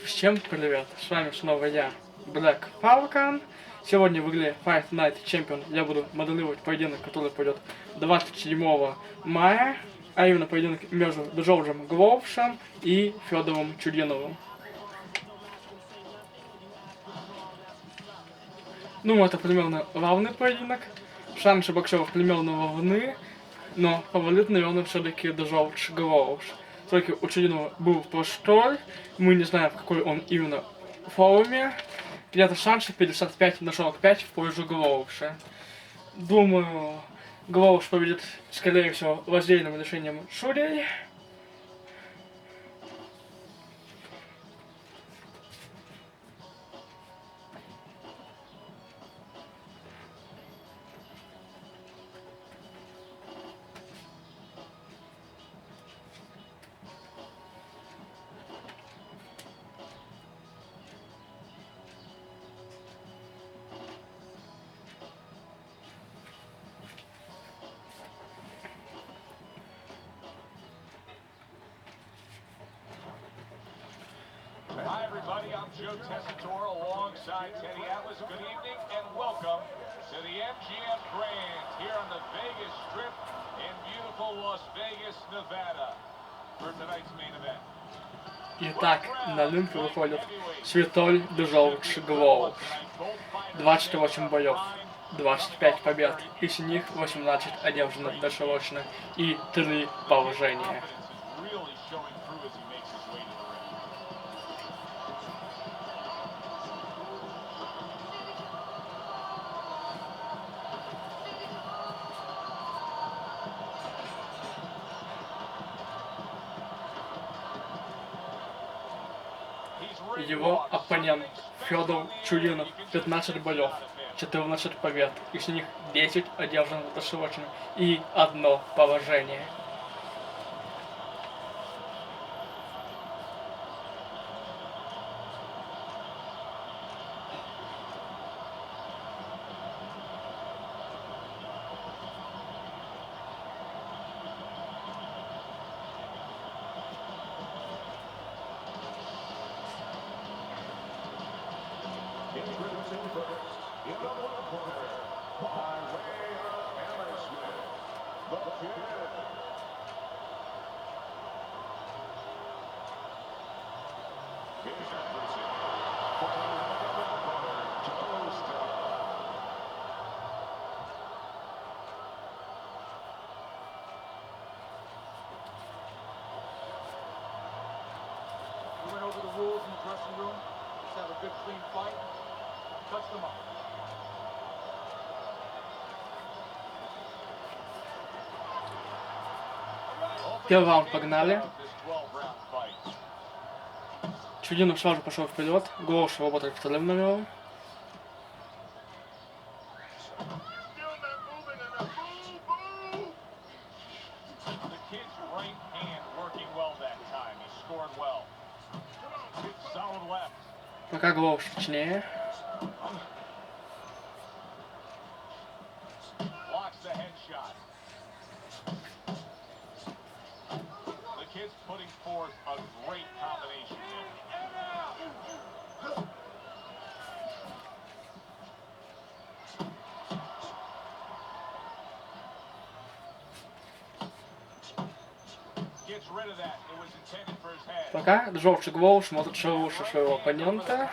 Всем привет, с вами снова я, Black Falcon. Сегодня в игре Fight Night Champion я буду моделировать поединок, который пойдет 27 мая, а именно поединок между Джорджем Глоушем и Федором Чудиновым. Ну, это примерно равный поединок, шансы боксеров примерно равны, но фаворит, наверное, все-таки Джордж Глоуш. Все-таки у Чудинова был простой, мы не знаем, в какой он именно форме. Где-то шансы 55/45 в пользу Глоуша. Думаю, Глоуш победит, скорее всего, раздельным решением судей. Hi, everybody. I'm Joe Tessitore alongside Teddy Atlas. Good evening and welcome to the MGM Grand here on the Vegas Strip in beautiful Las Vegas, Nevada for tonight's main event. Итак, на ринг выходит Святой Джордж Глоуш. 28 боев, 25 побед, из них 18 одержано досрочно и 3 поражения. Его оппонент Федор Чудинов 15 боев, 14 побед, из них 10 одержано досрочно и 1 поражение. We went over the rules in the dressing room. Let's have a good, clean fight. Touch them up. Первый раунд погнали. Чудинов сразу пошел вперед, Глоуш работает вторым номером. Пока Глоуш точнее. Пока Джордж Глоуш смотрит шелуше своего оппонента.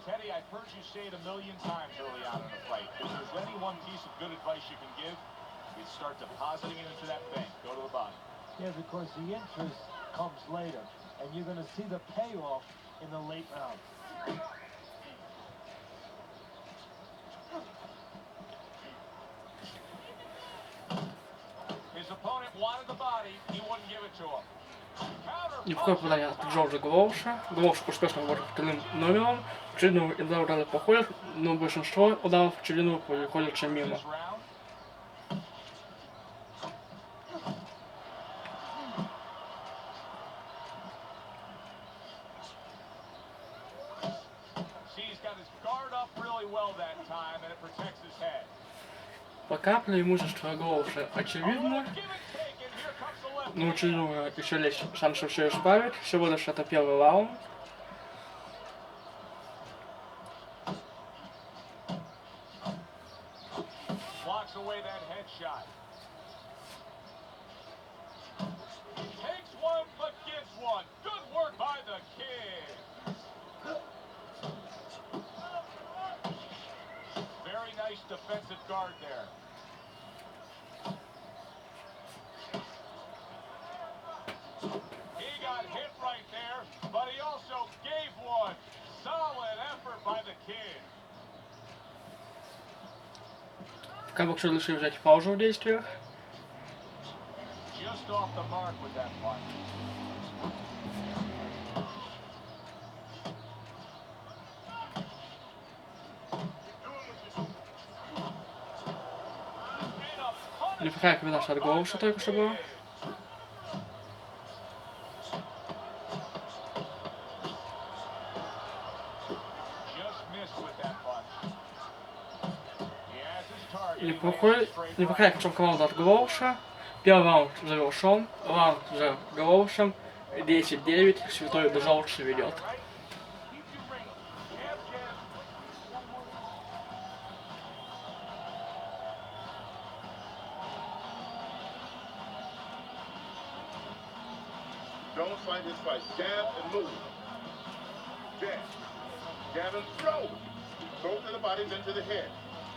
Teddy, I've heard you say it a million times early on in the fight. If there's any one piece of good advice you can give, it's start depositing it into that bank. Go to the bottom. Yeah, because the interest comes later, and you're going to see the payoff in the late rounds. His opponent wanted the body, he wouldn't give it to him. Никакое попадание от Джорджа Глоуша. Глоуш успешно работает вторым номером. Чудинову иногда удары походят, но большинство ударов Чудинову приходят мимо. Пока преимущество Глоуша очевидно. Ну, Челинова еще есть шанс все исправить. Всего лишь это первый раунд. Blocks away that headshot. Takes one, but gets one. Good work by the kid. Very nice defensive guard there. He got hit right there, but he also gave one. Solid effort by the kid. Пока боксер решил взять паузу в действиях. Just off the mark with that punch. Неплохая комбинация от Гоуша только что была. Just missed with that punch. He has his target. Неплохая команда от Гоуша. Первый раунд завершен. Раунд за Гоушем. 10-9. Святой Джоуч ведет. Don't fight this fight. Jab and move. Jab. Jab and throw. Throw to the body, then to the head.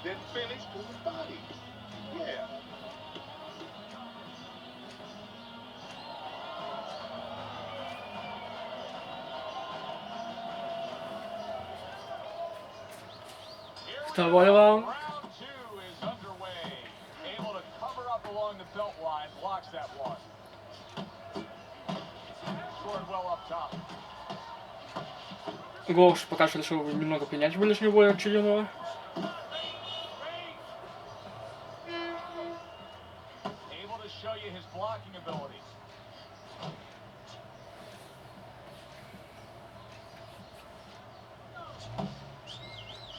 Then finish to the body. Yeah. Второй раунд. Round two is underway. Able to cover up along the belt line, blocks that one. Scored well up top. Гоуш пока что решил немного принять ближний бой от Челинова. Able to show you his blocking abilities.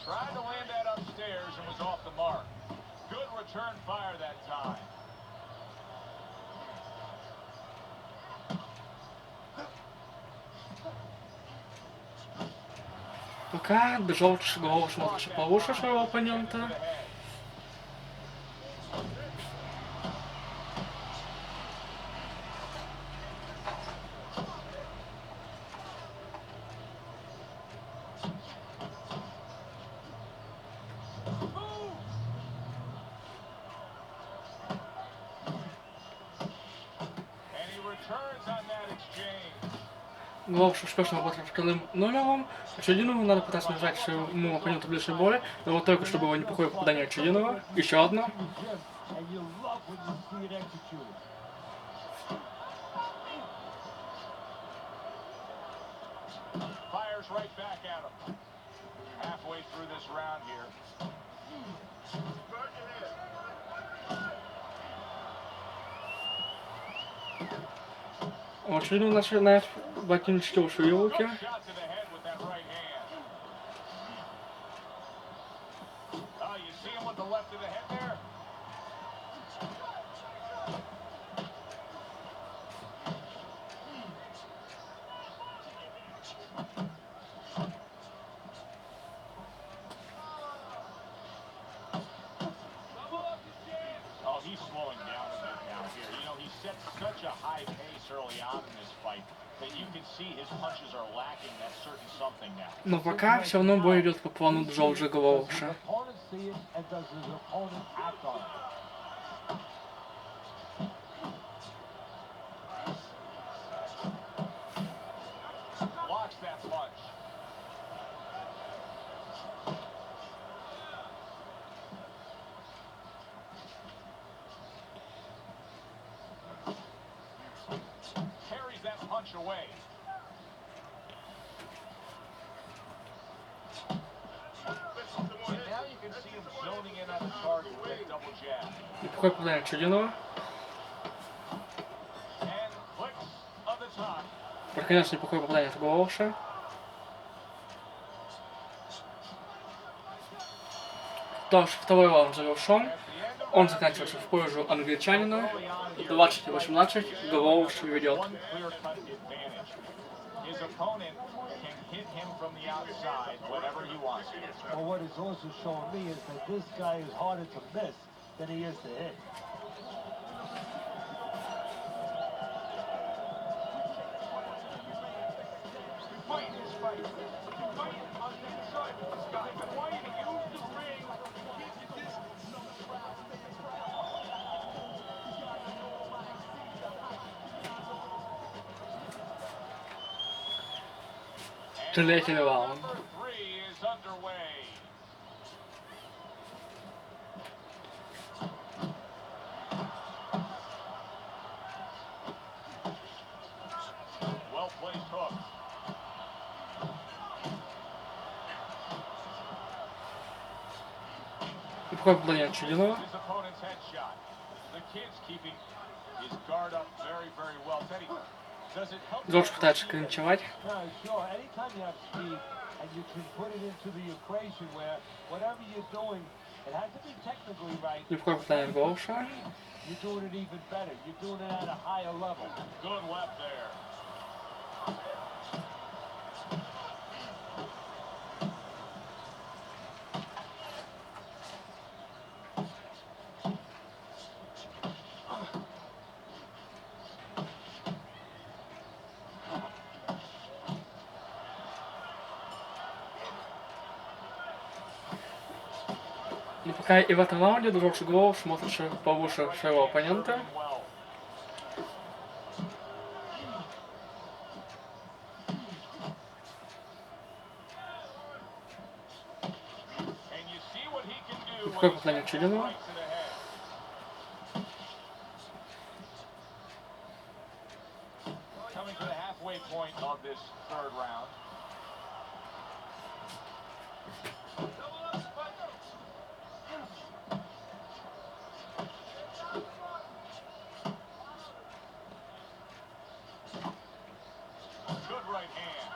Tried to land that upstairs and was off the mark. Good return fire that time. Пока Джоуч Гоуш может получше своего оппонента. And he returns on that exchange. Гоуш успешно работал вторым номером. Челинову надо пытаться нажать своему оппоненту ближний бой. Но вот только что было неплохое попадание от Челинова. Еще одно. And you love when you see it executed. Fires right back at him. Halfway through this round here. Вот Челинов начинает ботиночки у свои руки. Shot to the head with that right hand. Oh, you see him with the left of the head there? Oh, he's slowing down a bit now here. You know, he set such a high pace early on in this fight that you can see his punches are lacking that certain something now. Но пока все равно бой идет по плану Джоуджа Does his Гоуша. opponent see it and does his opponent act on it? Blocks that punch. Carries that punch away. And now you can see him zoning in on the target with that double jab. Неплохое попадание от Челинова. And clicks of the tongue. Вот, конечно, неплохое попадание от Гоуша. Тоже второй раунд завершен. At the end of Он заканчивается в пользу англичанина. 20-18, Головш ведет. Clear-cut advantage. His opponent can hit him from the outside whenever he wants to. Well, what it's also showing me is that this guy is harder to miss than he is to hit. Fight is fight. Fight on the inside of this guy. I want you to use the ring. Keep your distance. Tretji round. Number 3 is underway. Well placed hook. I pochopnie Chilino. His opponent's headshot. The kid's keeping his guard up very, very well. Teddy, does it help? George пытается клинчевать. No, sure. Anytime you have speed and you can put it into the equation where whatever you're doing, it has to be technically right. I pochopnie Golsza. You're doing it even better. You're doing it at a higher level. Good left there. И пока и в этом раунде Джордж Голов смотрит повыше своего оппонента. Well. And you see what he can do Какой when по плане Чилину? strikes it ahead. Coming to the halfway point of this third round. Good right hand.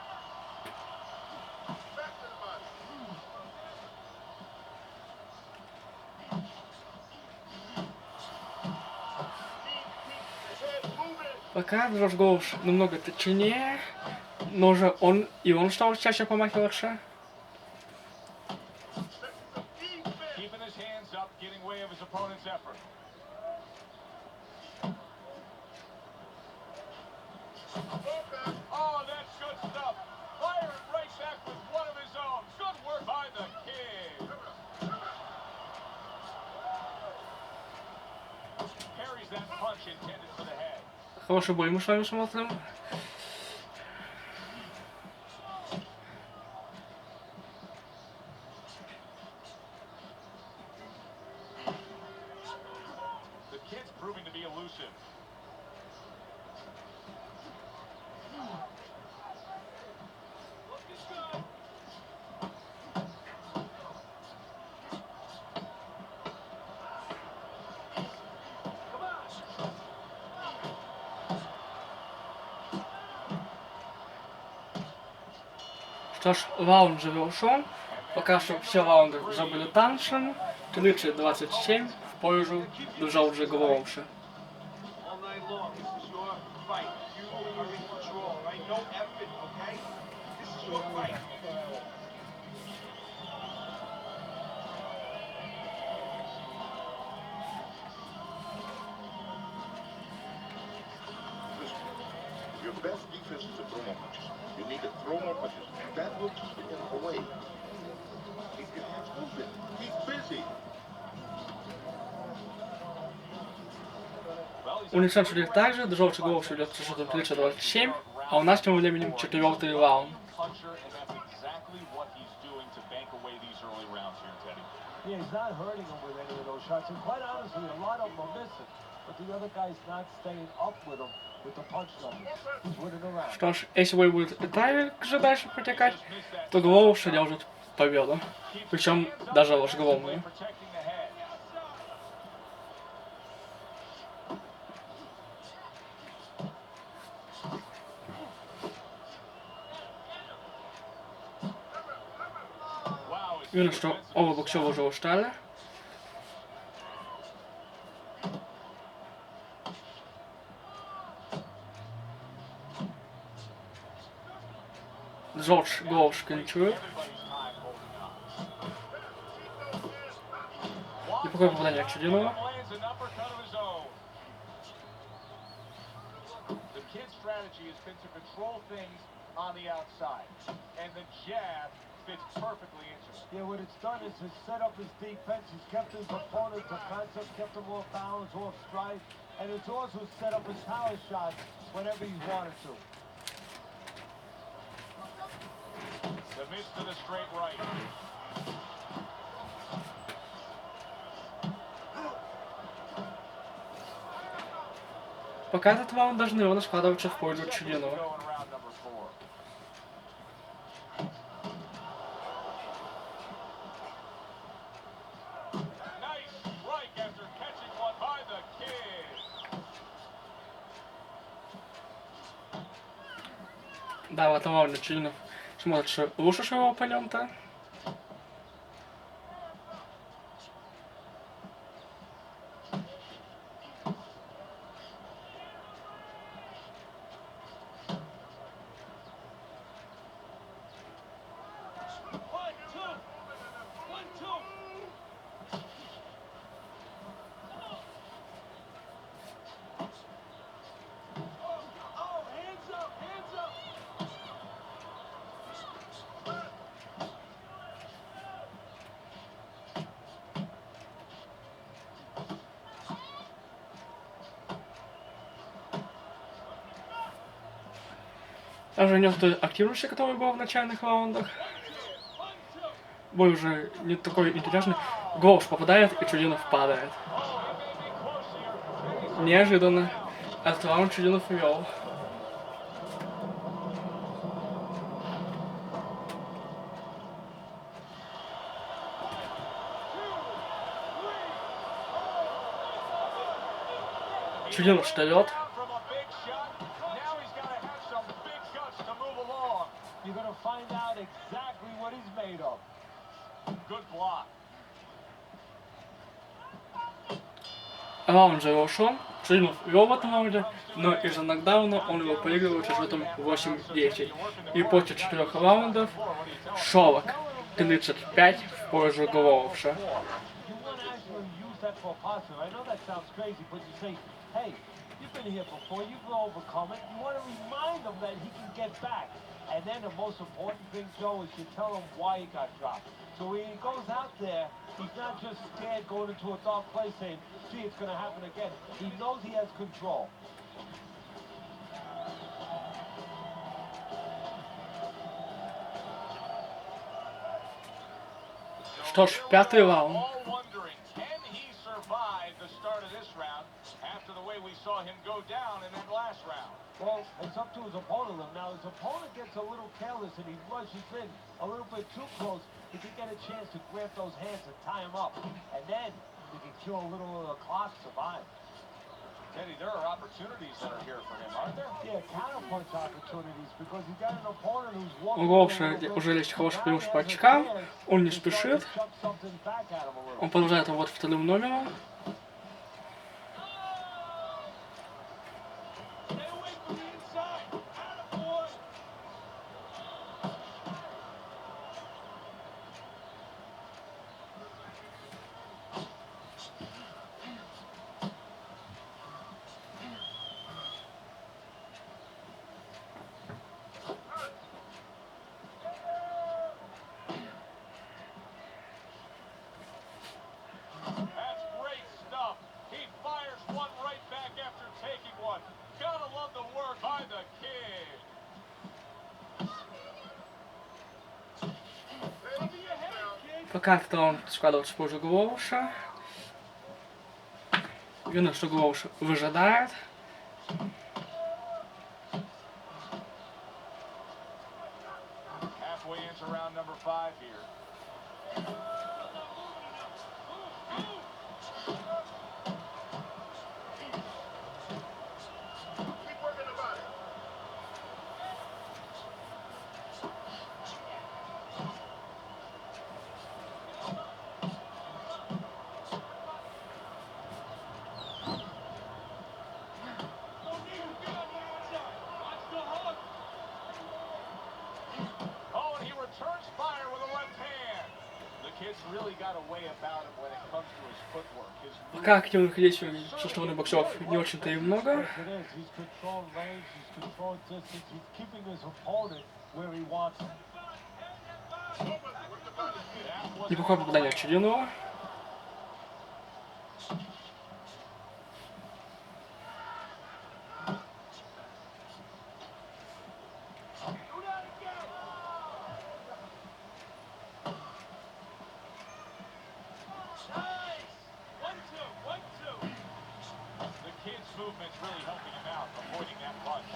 Back to the body. Keep the head moving. Пока Джордж Голов намного точнее, но же он стал чаще помахиваться. Keeping his hands up, getting way of his opponent's effort. Oh, that's good stuff. Firing right back with one of his own. Good work by the kid. Carries that punch intended for the head. Хороший бой мы с вами смотрим. The kid's proving to be elusive. Що ж, раунд завершен. Пока що всі раунди зробили танцем. 30-27 в пользу Джорджа Головша. All night long. This is your fight. You are in control, right? No effort, okay? This is your fight. Listen, your best defense is to throw more punches. You need to throw more punches. That will keep him away. Keep your hands moving. Keep busy. Well, he's У них шансов также, Джордж Голов ведет с счетом 30-27, а у нас тем временем 4-й раунд. puncher, and that's exactly what he's doing to bank away these early rounds here, Teddy. Yeah, he's not hurting him with any of those shots. And quite honestly, a lot of them are missing. But the other guy's not staying up with him with the punch numbers. He's winning around. Что ж, если бой будет и так же дальше протекать, то Голов держит победу. Причем даже разгромную. Protecting the head. Wow, it's Видно, что оба боксера уже устали. Джордж Гоуш кончует. Неплохое попадание от Чудинова. The kid's strategy has been to control things on the outside, and the jab fits perfectly into it. Yeah, what it's done is it's set up his defense. He's kept his opponent defensive, kept him off balance, off stride, and it's also set up his power shots whenever he wanted to. The miss to the straight right. Пока этот раунд даже наверное складывается в пользу Чудинова. Going round number 4. Nice strike after catching one by the kid. Да, в этом раунде Чудинов смотрится лучше своего оппонента. Oh, hands up, hands up! Даже нет той активности, которая была в начальных раундах. Бой уже не такой интересный. Гоуш попадает, и Чудинов падает. Неожиданно. Этот раунд Чудинов вел. Чудинов встает. From a big shot. Now he's got to have some big guts to move along. You're going to find out exactly what he's made of. Good block. Раунд завершен. Чудинов вел в этом раунде, но из-за нокдауна он его проигрывает со счетом 8-10. И после 4 раундов Шолок 35 в пользу Гоуша. You want to actually use that for positive. I know that sounds crazy, but you say, hey, you've been here before, you've overcome it. You want to remind him that he can get back. And then the most important thing, Joe, is you tell him why he got dropped. So when he goes out there, he's not just scared going into a dark place saying, gee, it's going to happen again. He knows he has control. Что ж, пятый раунд. All wondering, can he survive the start of this round after the way we saw him go down in that last round? Well, it's up to his opponent. Now, his opponent gets a little careless and he rushes in a little bit too close. He can get a chance to grab those hands and tie him up. And then he can kill a little of the clock, survive. Teddy, there are opportunities that are here for him, aren't there? Yeah, counterpunch opportunities because you got an opponent who's У walking. Гоуша уже есть хороший преимущество по очкам. Он не спешит. Он продолжает работать вторым номером. Stay away from the inside. Attaboy. That's great stuff. He fires one right back after taking one. Gotta love the work by the kid. Пока этот раунд складывается в пользу Гоуша. Видно, что Гоуш выжидает. Halfway into round number 5 here. Keep working the body. Don't need to be on the outside. Watch the hook. kid's really got a way about him when it comes to his footwork. His Пока активных действий со стороны боксеров не очень-то и много. Yes, it is. He's controlling range, he's controlling distance, he's keeping his opponent where he wants him. Неплохое попадание от Чудинова. The kid's movement's really helping him out, avoiding that punch.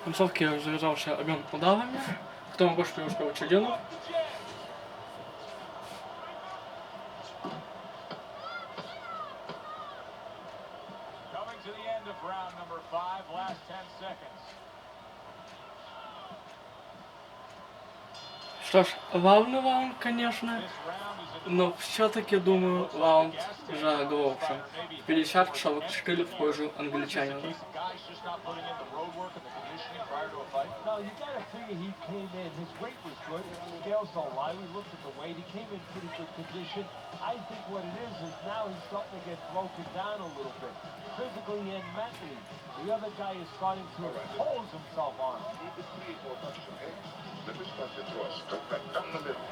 В концовке завязался обмен ударами. Потом больше преуспел Чудинов. Coming to the end of round number 5, last 10 seconds. Что ж, равный раунд, конечно. This round is in Но все-таки, думаю, раунд за Головшем. 50-44 в пользу англичанина. the guy's just not putting in the road work and the conditioning prior to a fight. No, you gotta figure he came in, his weight was good, scales don't lie, we looked at the weight, he came in pretty good condition. I think what it is now he's starting to get broken down a little bit, physically and mentally. The other guy is starting to impose himself on him. Keep it 3 or 4 punches, okay? Let me start the draw. Straight back down the middle.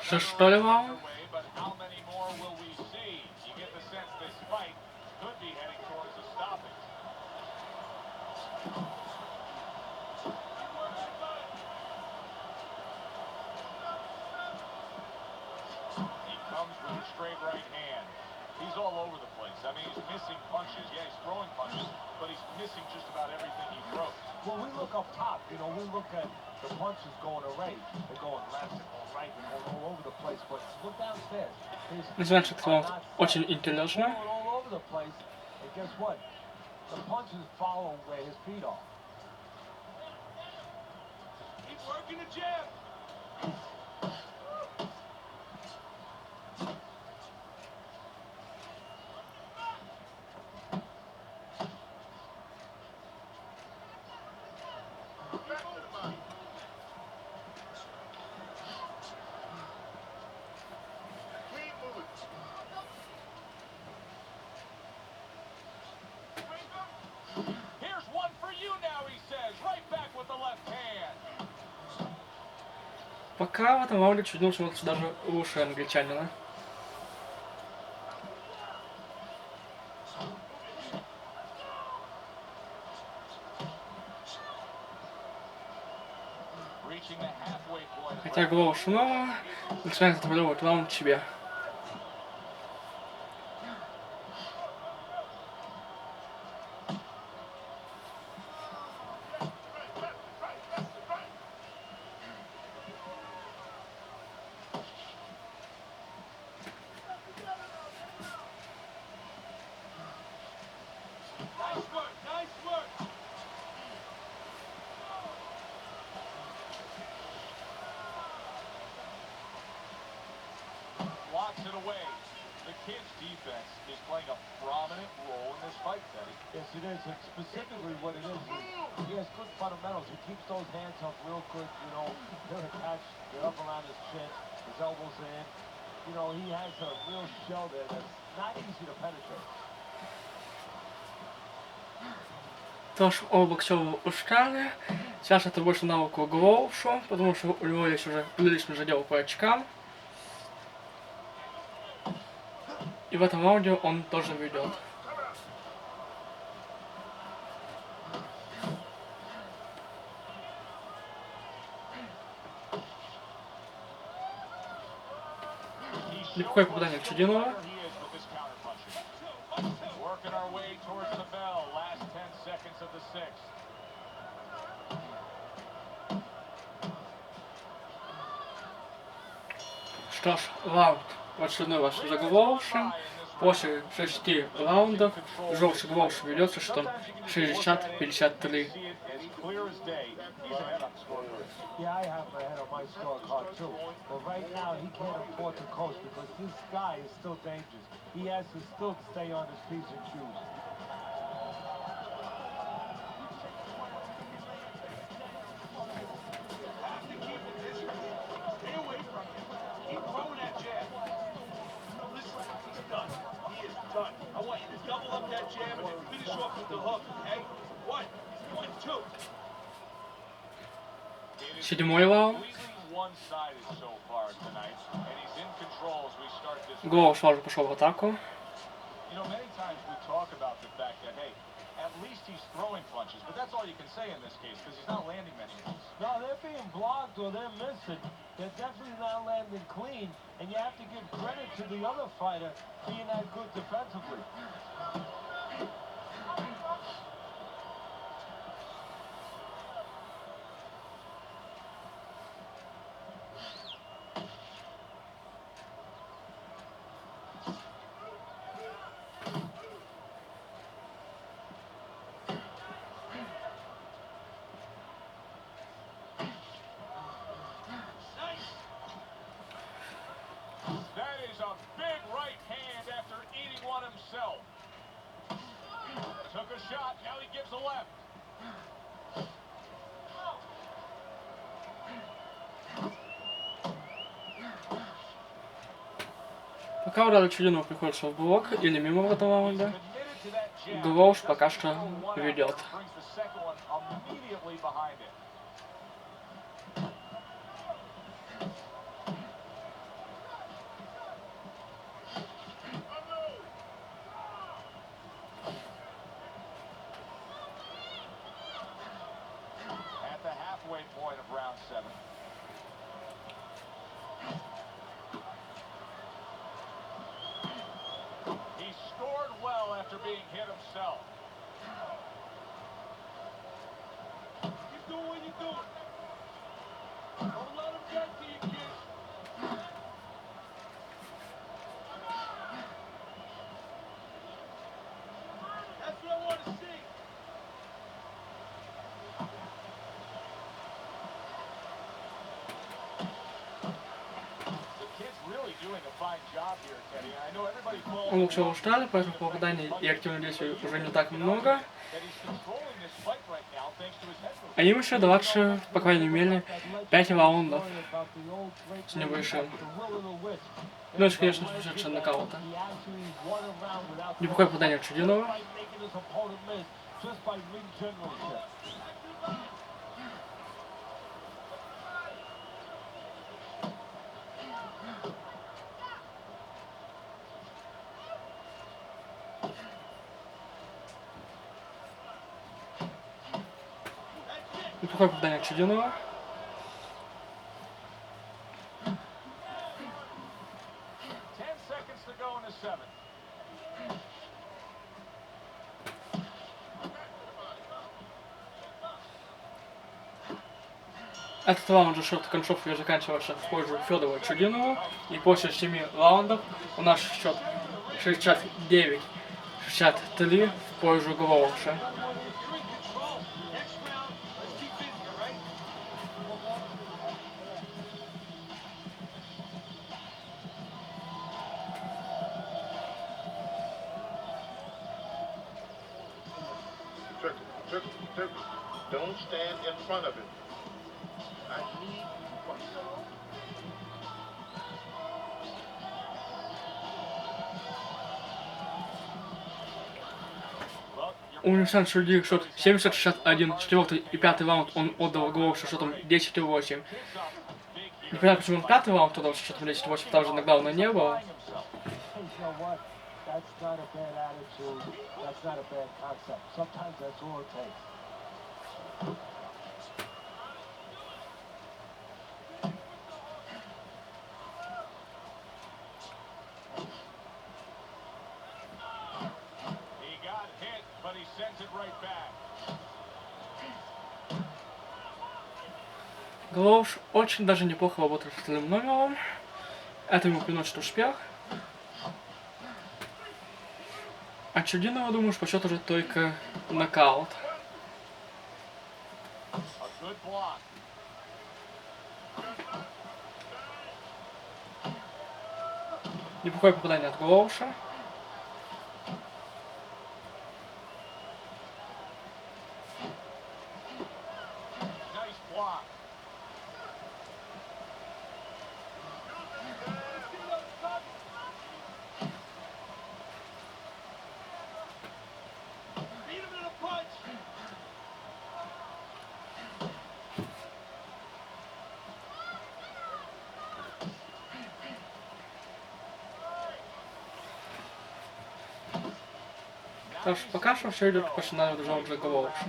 Шестой раунд. Underway, but how many more will we see? You get the sense this fight could be heading towards a stoppage. He comes with a straight right hand. He's all over the place. I mean, he's missing punches. Yeah, he's throwing punches, but he's missing just about everything he throws. When we look up top, we look at the punches going array. They're going left, they're going right, they're going all over the place. But look downstairs. His Значит, feet раунд are not очень stopping. интересный. Going all over the place. And guess what? The punches follow where his feet are. Keep working the jab. Back to the body. Keep moving. Here's one for you now, he says. Right back with the left hand. Пока в этом раунде Чудинов смотрится даже лучше англичанина. Reaching the halfway point. of Хотя round Головш снова начинает отвоевывать раунд себе. Nice work, nice work. Blocks it away. The kid's defense is playing a prominent role in this fight, Teddy. Yes, it is. And specifically what it is he has good fundamentals. He keeps those hands up real good, They're attached, they're up around his chin, his elbows in. He has a real shell there that's not easy to penetrate. Тож оба боксера устали. Сейчас это больше навык у Головшу, потому что у него есть уже приличный задел по очкам. И в этом раунде он тоже ведет. Неплохое попадание от Чудинова. Here he is with this counterpunching. Working our way towards the bell. Last 10 seconds of the 6th. Что ж, раунд в очередной раз за Головшем. После 6 раундов Джордж Головш ведет со счетом 60-53. clear as day. He's ahead on the scoreboard. Yeah, I have him ahead of my scorecard too. But right now, he can't afford to coast because this guy is still dangerous. He has to still stay on his P's and Q's. Have to keep the distance. Stay away from him. Keep throwing that jab. Listen, he's done. He is done. I want you to double up that jab and then finish off with the hook, okay? 1, 1, 2. It is 7-й раунд. completely one-sided so far tonight, and he's in control as we start this. Глоуш сразу пошел в атаку. You know, many times we talk about the fact that, hey, at least he's throwing punches, but that's all you can say in this case because he's not landing many of these. No, they're being blocked or they're missing. They're definitely not landing clean, and you have to give credit to the other fighter being that good defensively. That is a big right hand after eating one himself. Took a shot, now he gives a left. Пока Урал Чудинов приходит в блок или мимо в этом раунде, Committed to that jab. Глоуш пока что One out ведет. brings the second one immediately behind it. At the halfway point of round 7. He scored well after being hit himself. Keep doing what you're doing. Don't let him get to you, kid. That's what I want to see. The kid's really doing a fine job here, Teddy. I know everybody falls Он лучше устали, поэтому попаданий и активных действий уже не так много. that he's controlling this fight right now thanks to his head movement. А им еще дальше, по крайней мере, 5 раундов, с небольшим. Ну, это, конечно, сумасшедший нокаута. Неплохое попадание от Чудинова. Неплохое попадание от Чудинова. Seconds to go in the 7th. Этот раунд же счет концовки заканчивался в пользу Федора Чудинова. И после 7 раундов у нас счет 69-63 в пользу Глоуша. Next round, let's keep busy, all right? Turkey. Don't stand in front of him. I need one. Универсальный судья счет 70-61, 4 и 5 раунд он отдал Глоушу счетом 10-8. Непонятно, почему он 5 раунд отдал счетом 10-8, там же нокдауна не было. That's not a bad attitude. That's not a bad concept. Sometimes that's all it takes. He got hit, but he sends it right back. Глоуш очень даже неплохо работает с вторым номером. Это ему приносит успех. А Чудинова, думаю, по счету уже только нокаут. Good block. Неплохое попадание от Глоуша. Nice block. Beat him in a punch. Тож поки що все йдуть починаю до Джорджа Глоуша.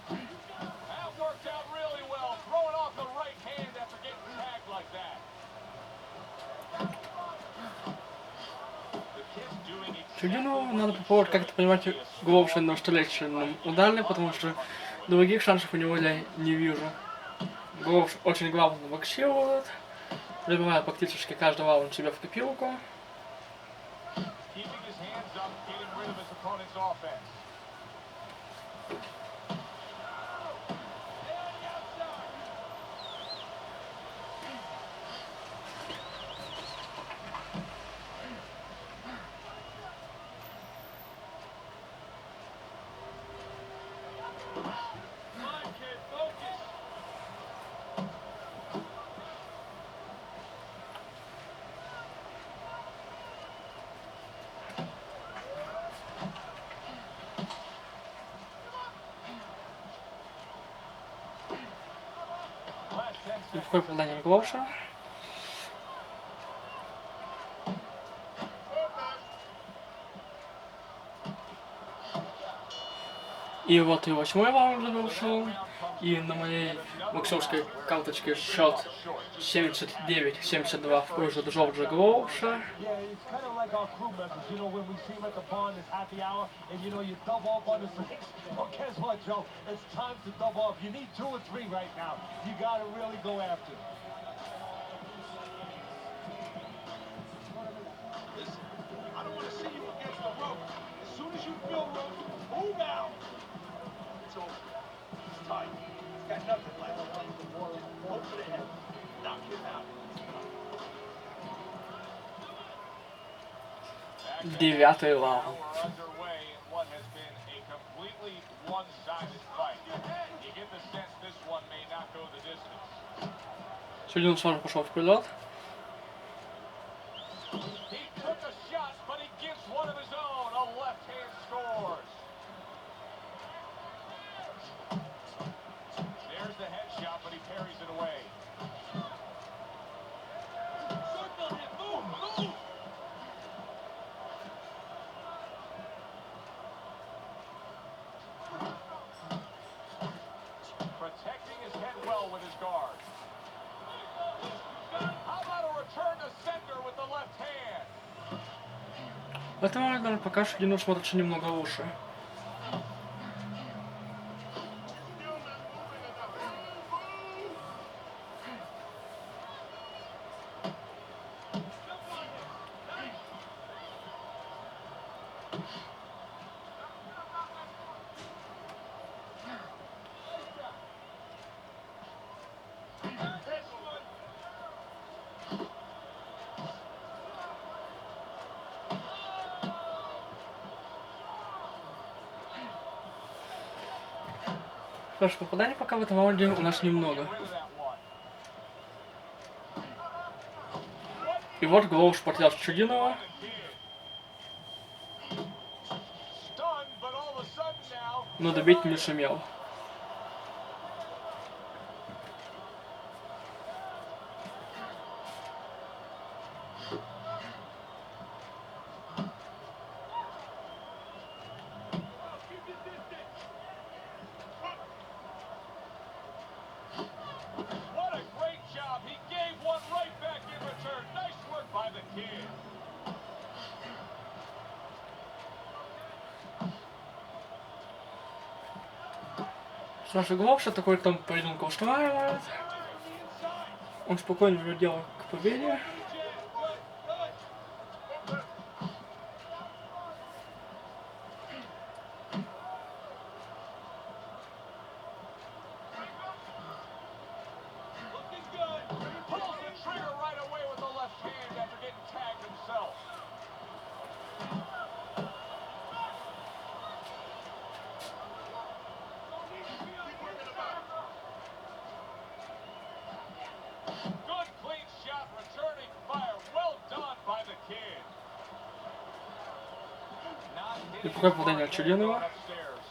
That worked out really well. Throwing off the right hand after getting tagged like that. The kid's doing Чудину надо попробовать как-то понимать Глоуша на встречном ударе, потому что других шансов у него я не вижу. Глоуш очень главный боксирует, забивает практически каждый раунд себе в копилку. keeping his hands up, getting rid of his opponent's offense. Come on, kid, focus. Last 10 seconds. Неплохое попадание от Глоуша. И вот и 8-й раунд завершил. И на моей боксерской карточке счет 79-72 в пользу Джорджа Глоуша. Yeah, it's kind of like our crew members. You know, when we see them at the bar and it's happy hour, and you know you double up on the drinks. Well, guess what, Joe? It's time to double up. You need 2 or 3 right now. You got to really go after it. Listen, I don't want to see you against the rope. As soon as you feel rope, move out. It's over. It's tight. It's got nothing left. Hope for the head. Knock him out. Девятый Now раунд. we're underway in what has been a completely one-sided fight. You get the sense this one may not go the distance. Чудин сразу пошел вперед. He took a shot, but he gives one of his own. A left hand scores. There's the headshot, but he parries it away. Circle him. Move, move. Protecting his head well with his guard. How about a return to sender with the left hand? В этом моменте пока что Дину смотрится немного лучше. Что ж, попаданий пока в этом раунде у нас немного. Rid of that one. И вот Глоуш потерял Чудинова. Stunned, but all of a sudden now, Но добить не сумел. what a great job. He gave one right back in return. Nice work by the kid. Саша Гловша такой там поединку устраивает. Он спокойно ведет дело к победе. Looking good. Pulls the trigger right away with the left hand after getting tagged himself. Good clean shot, returning fire. Well done by the kid. Not hitting какое his попадание mark от there, Чудинова? going upstairs.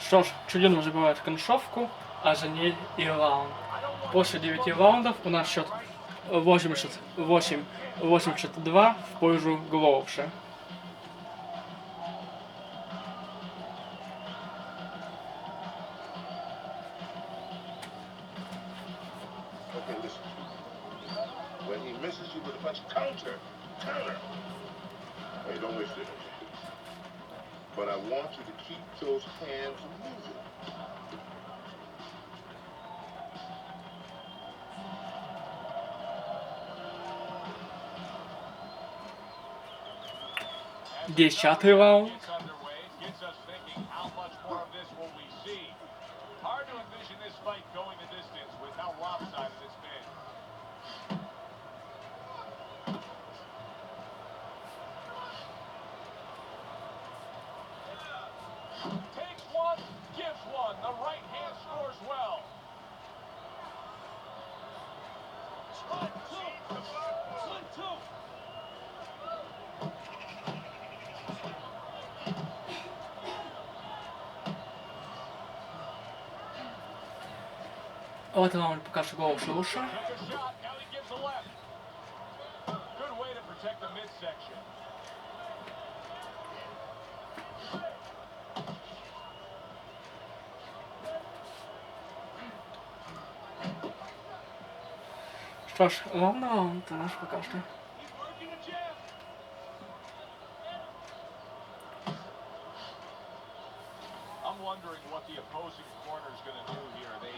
Что ж, Чудинов забивает концовку, а за ней и раунд. После 9 раундов у нас счет 88-82 в пользу Глоувша. Okay, listen. When he misses you with a punch, counter. Hey, don't waste it. But I want you to keep those hands moving. Десятый раунд. Gets underway, gets us thinking how much more of this will we see. Hard to envision this fight going the distance with how lopsided it's been. Takes one, gives one. The right hand scores well. One, two. One, two. В этом раунде пока что Глоувш лучше. Took a shot, now he gives a left. Good way to protect the midsection. Что ж, главный раунд у нас пока что. He's working a jab. I'm wondering what the opposing corner is going to do here. They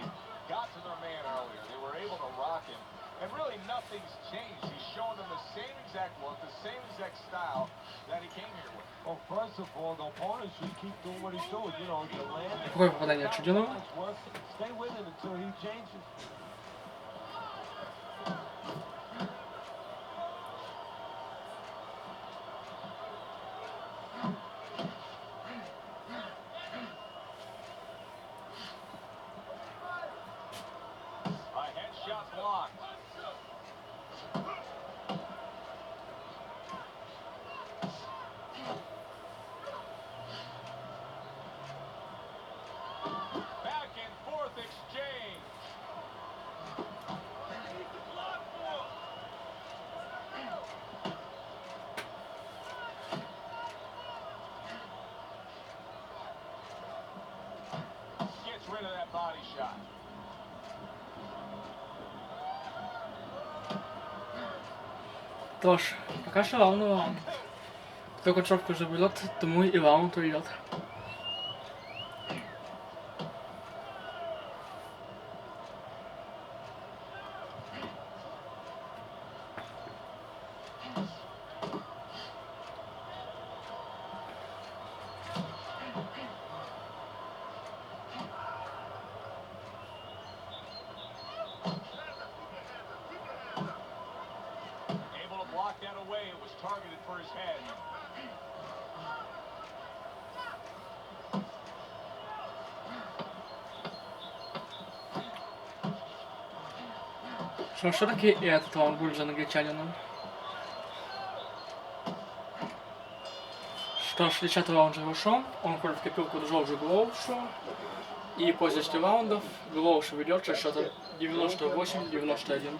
got to their man earlier. They were able to rock him. And really nothing's changed. He's showing them the same exact look, the same exact style that he came here with. Well, first of all, the opponent should keep doing what he's doing. You know, to land. Какое попадание от Чудинова? It's working. Stay with it until he changes. A headshot blocked. Back and forth exchange. Gets rid of that body shot. Тож, пока что главный раунд. Кто концовку заберет, тому и раунд уйдет. Able to block that away. It was targeted for his head. Что ж, все-таки и этот раунд будет за англичанином. Что ж, 10 раунд завершен. Он входит в копилку Джорджа Глоувша. И после 10 раундов Глоувш ведет со счетом 98-91.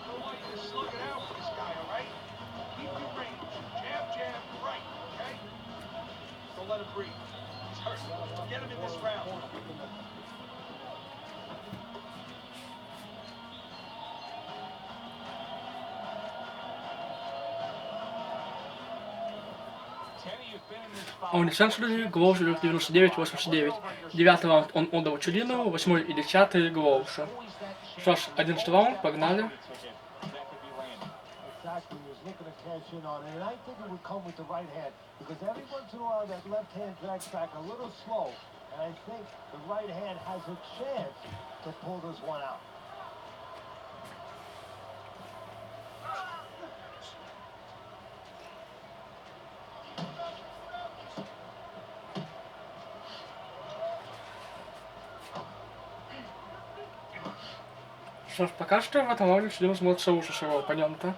I want you to slug it out with this guy, all right? Keep your range. Jab, jab, right, okay? Teddy has been in this foul. А у Несеншере Глоуша 99-89. 9 раунд он отдал Чудину, 8 и 10 Глоуша. Что ж, 11 раунд, погнали. Exactly, he was looking to cash in on it, and I think it would come with the right hand, because every once in a while that left hand drags back a little slow, and I think the right hand has a chance to pull this one out. Что ж, пока что в этом раунде Чудину смотрит лучше своего оппонента.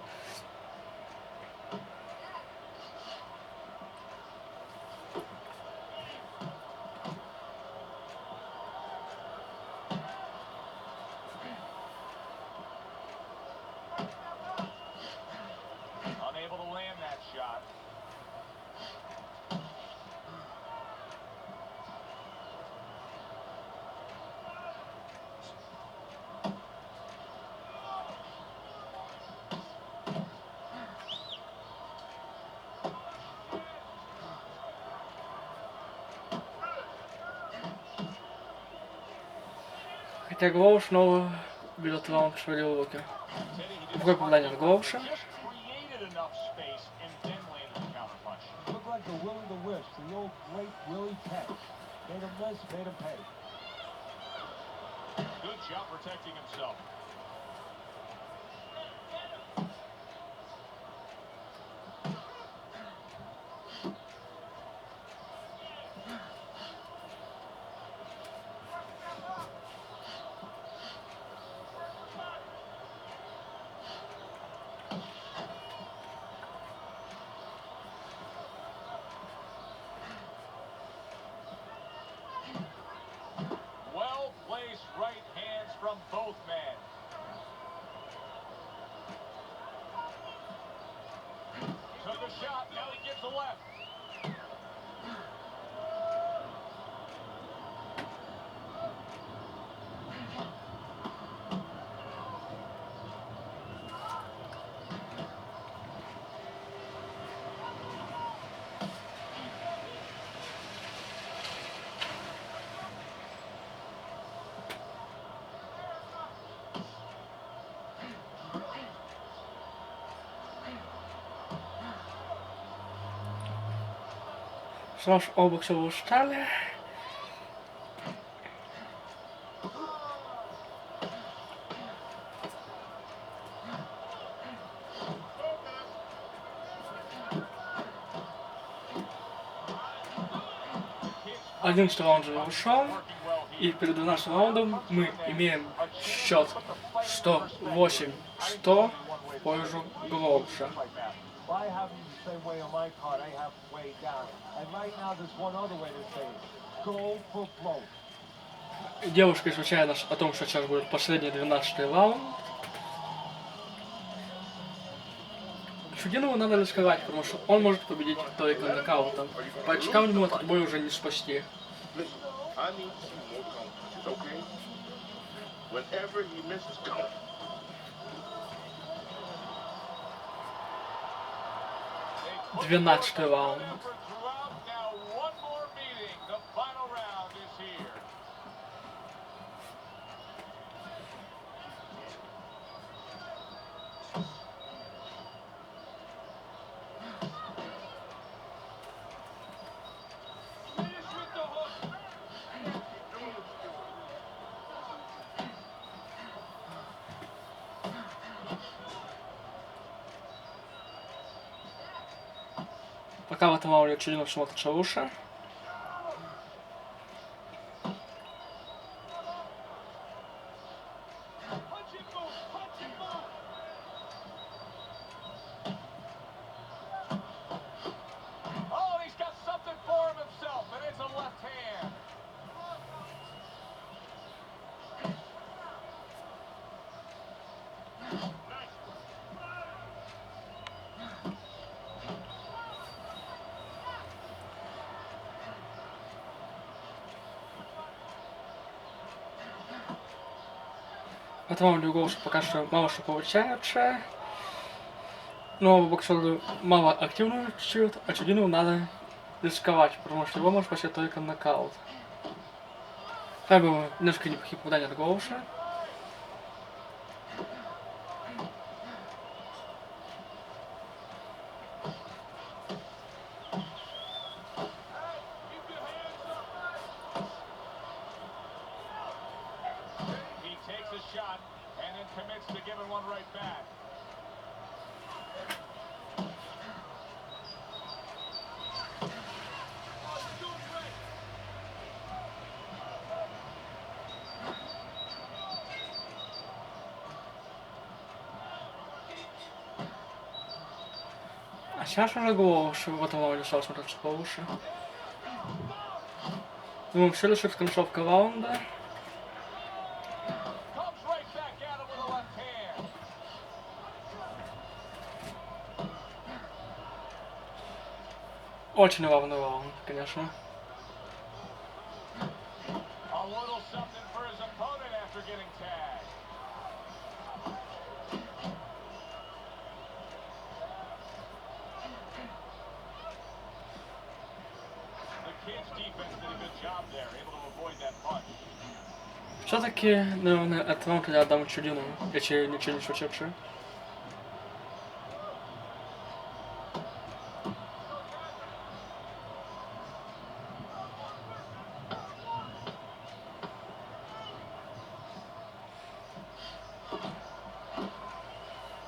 Unable to land that shot. Хотя Глоуш снова берет раунд в свои руки. Другое попадание от Глоуша. Just created enough space and then landed the counterpunch. Looked like the Willie the Wisp, the old great Willie Peck. Made him miss, made him pay. Good job protecting himself. Well-placed right hands from both men. Took a shot, now he gives a left. Что ж, оба все устали. Одиннадцатый раунд завершен. И перед 12 раундом мы имеем счет 108-100 в пользу Глоуша. By having the same way on my card, I have way down. And right now, there's one other way to say it. Go for blow. Девушка изучает нас о том, что сейчас будет последний 12-й раунд. Чудинову надо рисковать, потому что он может победить только нокаутом. По очкам ему этот бой уже не спасти. Listen, I need some more counterpunches, okay? Whenever he misses, count. 12-й раунд. Now one more meeting. The final round is here. Finish with the hook. Пока в этом раунде Чудинов смотрит лучше. Punch and move. Punch and move. Oh, he's got something for him himself, and it's a left hand. В этом раунде у Глоуша пока что мало что получается. Но боксеру мало активничают, а Чудину надо рисковать, потому что его может спасти только нокаут. Хотя бы несколько неплохих попаданий от Голуша. He takes a shot and then commits to giving one right back. А сейчас уже Голуш в этом раунде стал смотреться получше. Ну, все лишь концовка раунда. Comes right back at him with a left hand. Очень равный раунд, конечно. A little something for his opponent after getting tagged. The kid's defense did a good job there, able to avoid that punch. Все-таки, наверное, этот раунд я отдам Чудину, если ничего не случится.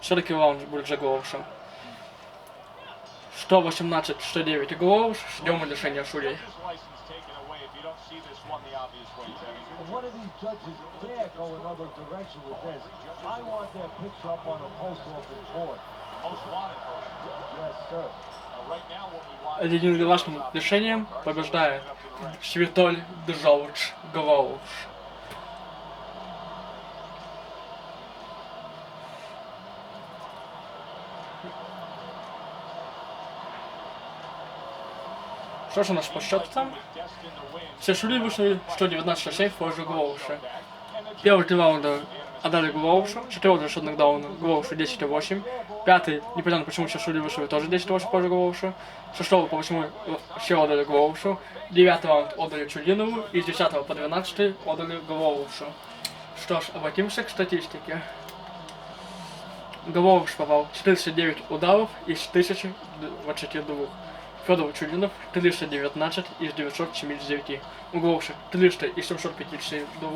Все-таки раунд будет за Голушем. 118, 109 Голуш, ждем лишения шулей. Judge's license taken away if you don't see this one the obvious way, Teddy. And one of these judges dare go another direction with this. I want their picture up on a poster office board. Most wanted person. Yes, sir. Right now what we want Единогласным решением побеждает Святоль Джордж Голуш. Что же у нас по счету там? Все шули вышли 119-67 в пользу Голуша. Первые три раунда отдали Голушу, четвертый счет нокдауна Голушу 10-8. Пятый, непонятно почему все шули вышли тоже 10-8 в пользу Голуша. Шестого по 8 все отдали Голушу. Девятый раунд отдали Чудинову и с 10 по 12 отдали Голушу. Что ж, обратимся к статистике. Голуш попал 409 ударов из 1022. Федор Чудинов 319 из 979. У Голуша 300 из 752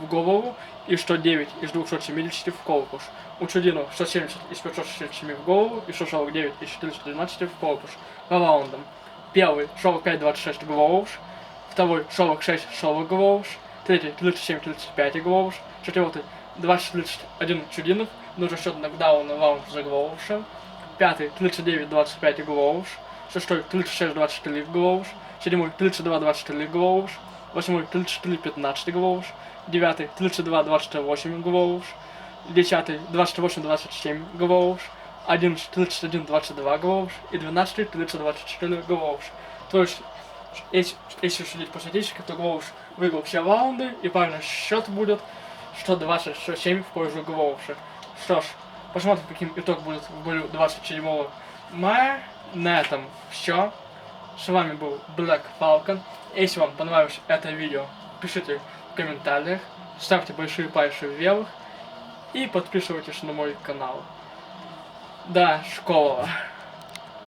в голову и 109 из 270 в корпус. У Чудинова 170 из 567 в голову и 149 из 412 в корпус. По раундам. Первый 45-26 Голуш, второй 46-40 Голуш, третий 37-35 Голуш, четвертый 20-31 Чудинов, но уже счет нокдауна раунд за Голуша. Пятый 39-25 Голуш. Шестой 36-24 Голуш, седьмой 32-24 Голуш, восьмой 34-15 Голуш, девятый 32-28 Голуш, десятый 28-27 Голуш, 11 31-22 Голуш и 12 30-24 Голуш. То есть, если судить по статистике, то Голуш выиграл все раунды и правильный счет будет 120-107 в пользу Голуша. Что ж, посмотрим, каким итог будет в бою 27 мая. На этом все. С вами был Black Falcon. Если вам понравилось это видео, пишите в комментариях, ставьте большие пальцы вверх и подписывайтесь на мой канал. До скорого!